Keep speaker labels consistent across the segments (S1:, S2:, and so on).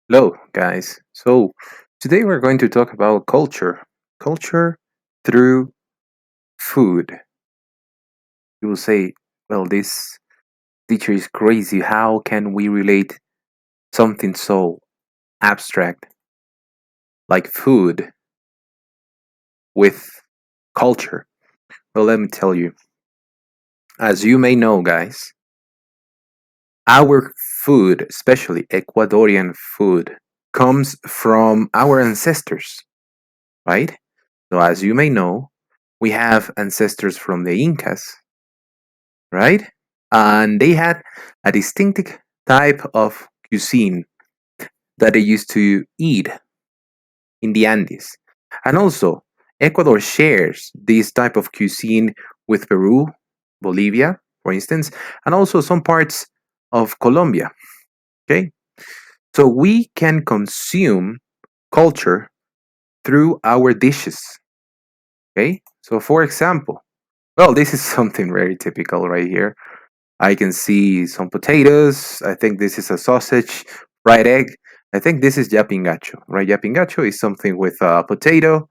S1: Hello, guys. So, today we're going to talk about culture. Culture through food. You will say, well, this teacher is crazy. How can we relate something so abstract like food with culture? Well, let me tell you. As you may know, guys, our food, especially Ecuadorian food, comes from our ancestors, right? So, as you may know, we have ancestors from the Incas, right? And they had a distinctive type of cuisine that they used to eat in the Andes. And also, Ecuador shares this type of cuisine with Peru, Bolivia, for instance, and also some parts of Colombia. Okay? So we can consume culture through our dishes. Okay? So, for example, well, this is something very typical right here. I can see some potatoes. I think this is a sausage, fried egg. I think this is yapingacho, right? Yapingacho is something with a potato.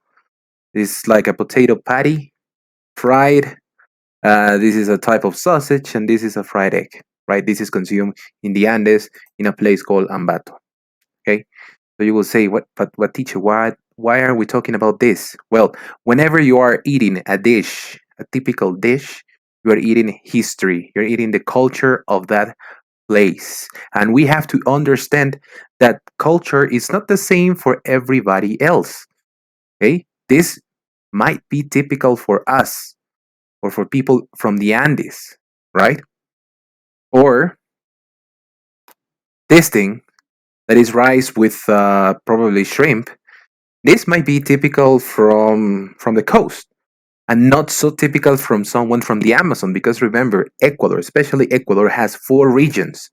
S1: It's like a potato patty, fried. This is a type of sausage, and this is a fried egg, right? This is consumed in the Andes in a place called Ambato. Okay, so you will say, what teacher? Why are we talking about this? Well, whenever you are eating a dish, a typical dish, you are eating history. You're eating the culture of that place. And we have to understand that culture is not the same for everybody else. Okay? This might be typical for us or for people from the Andes, right? Or this thing that is rice with probably shrimp. This might be typical from the coast and not so typical from someone from the Amazon because remember, Ecuador, especially Ecuador, has four regions,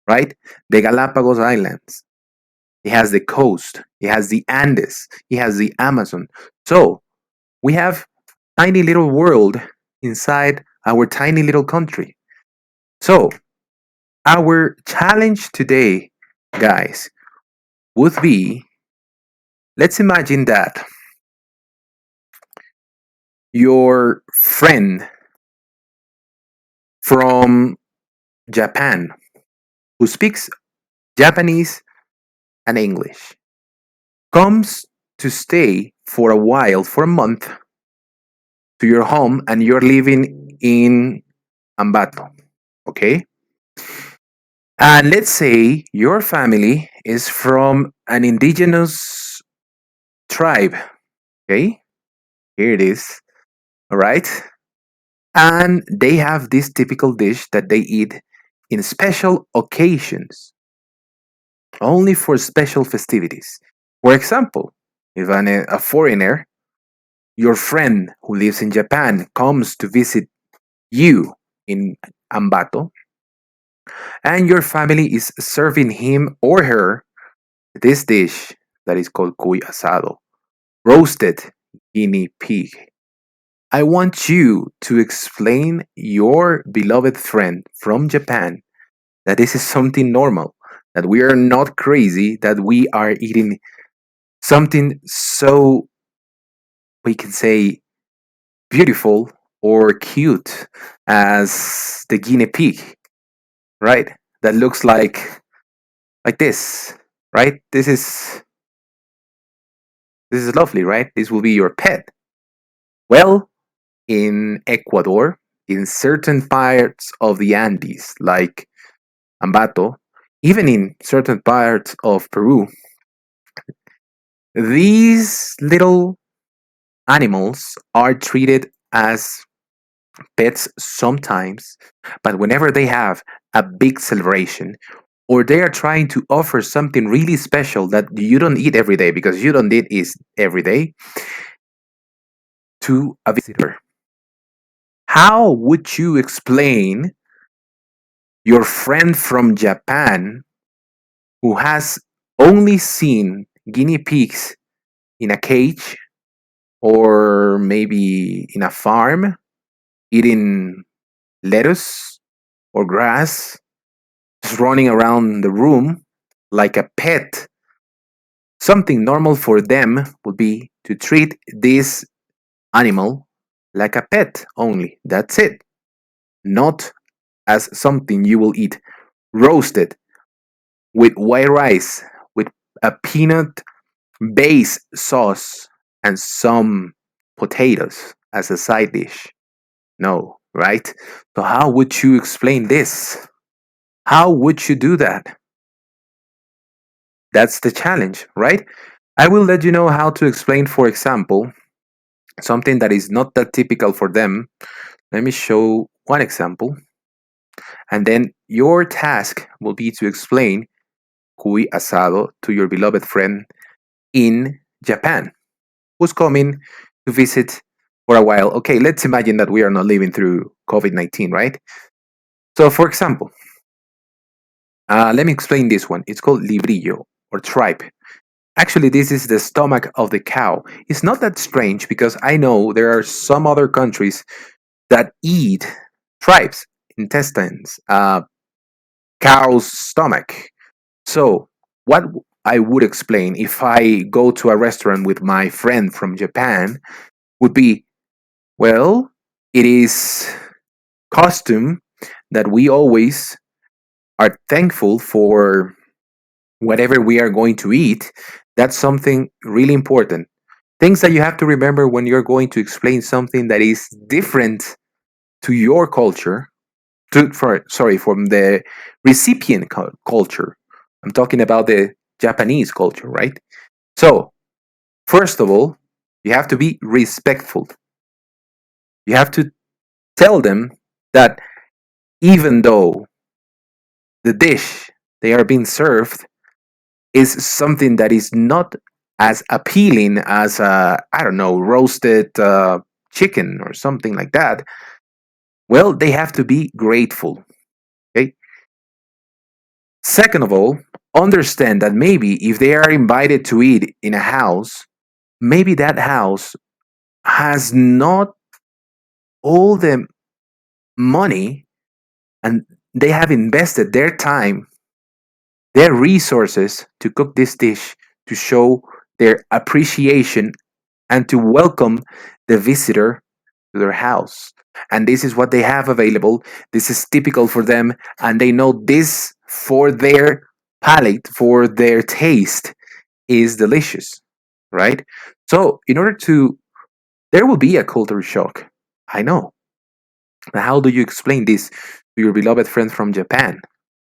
S1: right? The Galapagos Islands, he has the coast, he has the Andes, he has the Amazon. So we have tiny little world inside our tiny little country. So our challenge today, guys, would be, let's imagine that your friend from Japan who speaks Japanese and English comes to stay for a while, for a month, to your home, and you're living in Ambato. Okay? And let's say your family is from an indigenous tribe. Okay? Here it is. All right? And they have this typical dish that they eat in special occasions, only for special festivities. For example, if a foreigner, your friend who lives in Japan, comes to visit you in Ambato, and your family is serving him or her this dish that is called Cuy Asado, roasted guinea pig. I want you to explain your beloved friend from Japan that this is something normal, that we are not crazy, that we are eating something so, we can say, beautiful or cute as the guinea pig, right? That looks like this, right? This is lovely, right? This will be your pet. Well, in Ecuador, in certain parts of the Andes, like Ambato, even in certain parts of Peru, these little animals are treated as pets sometimes, but whenever they have a big celebration or they are trying to offer something really special that you don't eat every day because you don't eat it every day to a visitor, how would you explain your friend from Japan who has only seen guinea pigs in a cage or maybe in a farm eating lettuce or grass, just running around the room like a pet? Something normal for them would be to treat this animal like a pet only. That's it. Not as something you will eat roasted with white rice, with a peanut base sauce, and some potatoes as a side dish. No, right? So, how would you explain this? How would you do that? That's the challenge, right? I will let you know how to explain, for example, something that is not that typical for them. Let me show one example. And then your task will be to explain Cuy Asado to your beloved friend in Japan who's coming to visit for a while. Okay, let's imagine that we are not living through COVID-19, right? So, for example, let me explain this one. It's called librillo or tripe. Actually, this is the stomach of the cow. It's not that strange because I know there are some other countries that eat tripes, intestines, cow's stomach. So, what I would explain if I go to a restaurant with my friend from Japan would be, well, it is custom that we always are thankful for whatever we are going to eat. That's something really important. Things that you have to remember when you're going to explain something that is different to your culture, sorry, from the recipient culture. I'm talking about the Japanese culture, right? So, first of all, you have to be respectful. You have to tell them that even though the dish they are being served is something that is not as appealing as I don't know, roasted chicken or something like that, well, they have to be grateful. Okay. Second of all, understand that maybe if they are invited to eat in a house, maybe that house has not all the money and they have invested their time, their resources to cook this dish to show their appreciation and to welcome the visitor to their house. And this is what they have available. This is typical for them, and they know this for their palate, for their taste, is delicious, right? So, in order to, there will be a culture shock. I know. But how do you explain this to your beloved friend from Japan?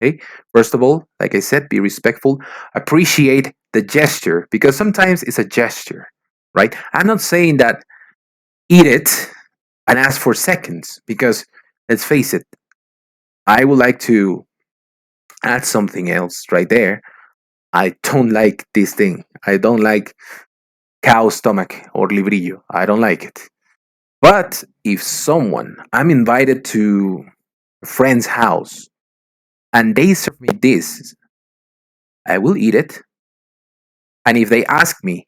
S1: Okay. First of all, like I said, be respectful. Appreciate the gesture because sometimes it's a gesture, right? I'm not saying that eat it and ask for seconds because let's face it, I would like to add something else right there. I don't like this thing. I don't like cow stomach or librillo. I don't like it. But if someone, I'm invited to a friend's house and they serve me this, I will eat it. And if they ask me,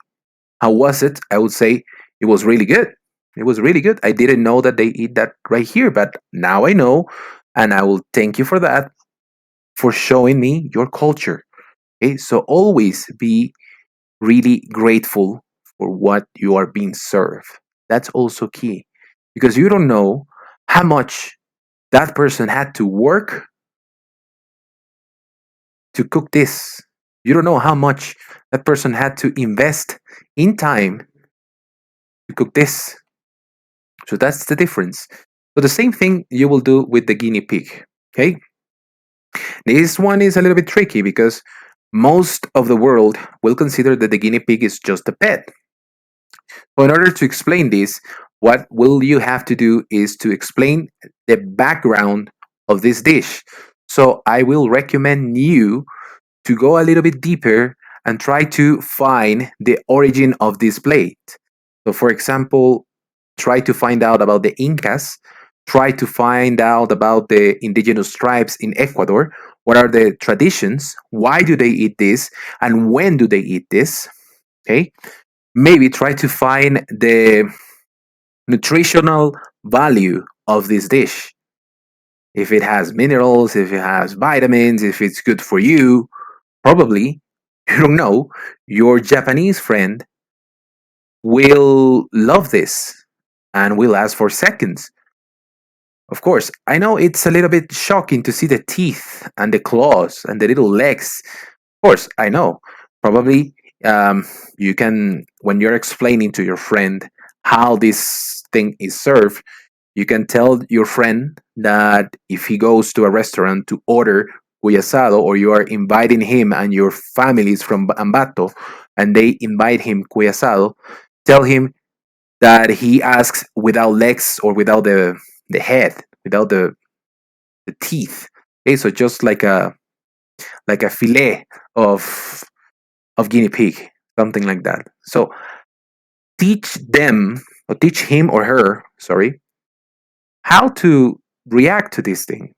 S1: how was it? I would say, it was really good. It was really good. I didn't know that they eat that right here, but now I know. And I will thank you for that, for showing me your culture. Okay. So always be really grateful for what you are being served. That's also key because you don't know how much that person had to work to cook this. You don't know how much that person had to invest in time to cook this. So that's the difference. So the same thing you will do with the guinea pig. Okay. This one is a little bit tricky because most of the world will consider that the guinea pig is just a pet. So in order to explain this, what will you have to do is to explain the background of this dish. So I will recommend you to go a little bit deeper and try to find the origin of this plate. So, for example, try to find out about the Incas, try to find out about the indigenous tribes in Ecuador. What are the traditions? Why do they eat this? And when do they eat this? Okay. Maybe try to find the nutritional value of this dish. If it has minerals, if it has vitamins, if it's good for you, probably You don't know, your Japanese friend will love this and will ask for seconds. Of course, I know it's a little bit shocking to see the teeth and the claws and the little legs. Of course, I know. Probably you can, when you're explaining to your friend how this thing is served, you can tell your friend that if he goes to a restaurant to order Cuy Asado, or you are inviting him and your family is from Ambato and they invite him Cuy Asado, tell him that he asks without legs or without the head, without the teeth. Okay, so just like a fillet of guinea pig, something like that. So teach them, or teach him or her, sorry, how to react to this thing.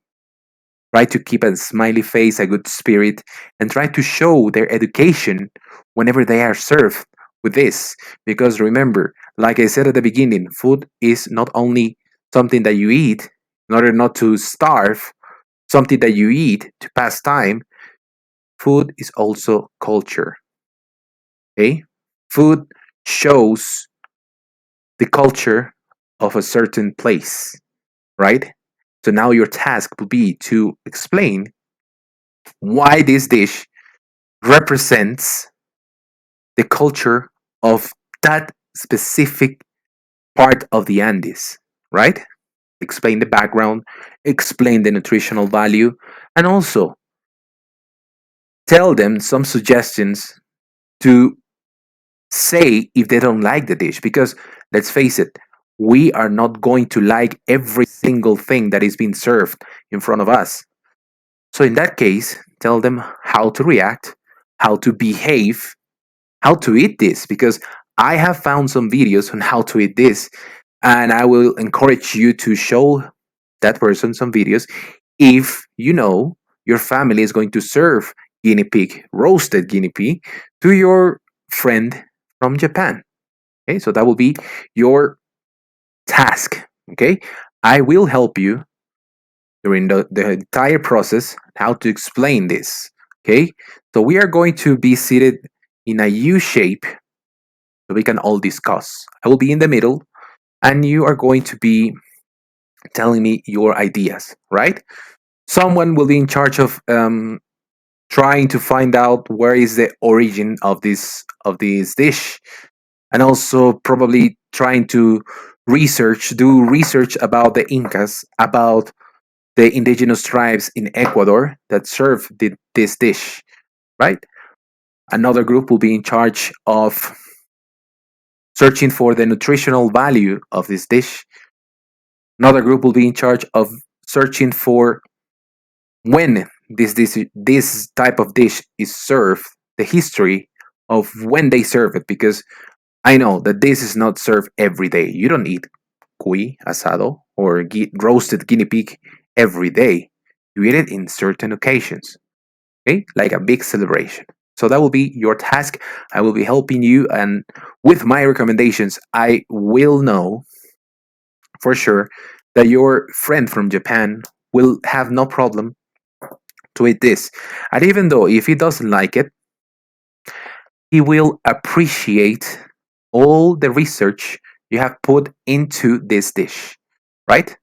S1: Try to keep a smiley face, a good spirit, and try to show their education whenever they are served with this. Because remember, like I said at the beginning, food is not only something that you eat in order not to starve, something that you eat to pass time. Food is also culture. Okay? Food shows the culture of a certain place, right? So now your task will be to explain why this dish represents the culture of that specific part of the Andes, right? Explain the background, explain the nutritional value, and also tell them some suggestions to say if they don't like the dish. Because let's face it, we are not going to like every single thing that is being served in front of us. So, in that case, tell them how to react, how to behave, how to eat this. Because I have found some videos on how to eat this, and I will encourage you to show that person some videos if you know your family is going to serve guinea pig, roasted guinea pig, to your friend from Japan. Okay, so that will be your task. Okay, I will help you during the entire process how to explain this. Okay, so we are going to be seated in a U shape so we can all discuss. I will be in the middle and you are going to be telling me your ideas, right? Someone will be in charge of trying to find out where is the origin of this dish, and also probably trying to do research about the Incas, about the indigenous tribes in Ecuador that serve this dish, right? Another group will be in charge of searching for the nutritional value of this dish. Another group will be in charge of searching for when this type of dish is served, the history of when they serve it, because I know that this is not served every day. You don't eat cuy asado or roasted guinea pig every day. You eat it in certain occasions, okay, like a big celebration. So that will be your task. I will be helping you, and with my recommendations, I will know for sure that your friend from Japan will have no problem to eat this. And even though if he doesn't like it, he will appreciate all the research you have put into this dish, right?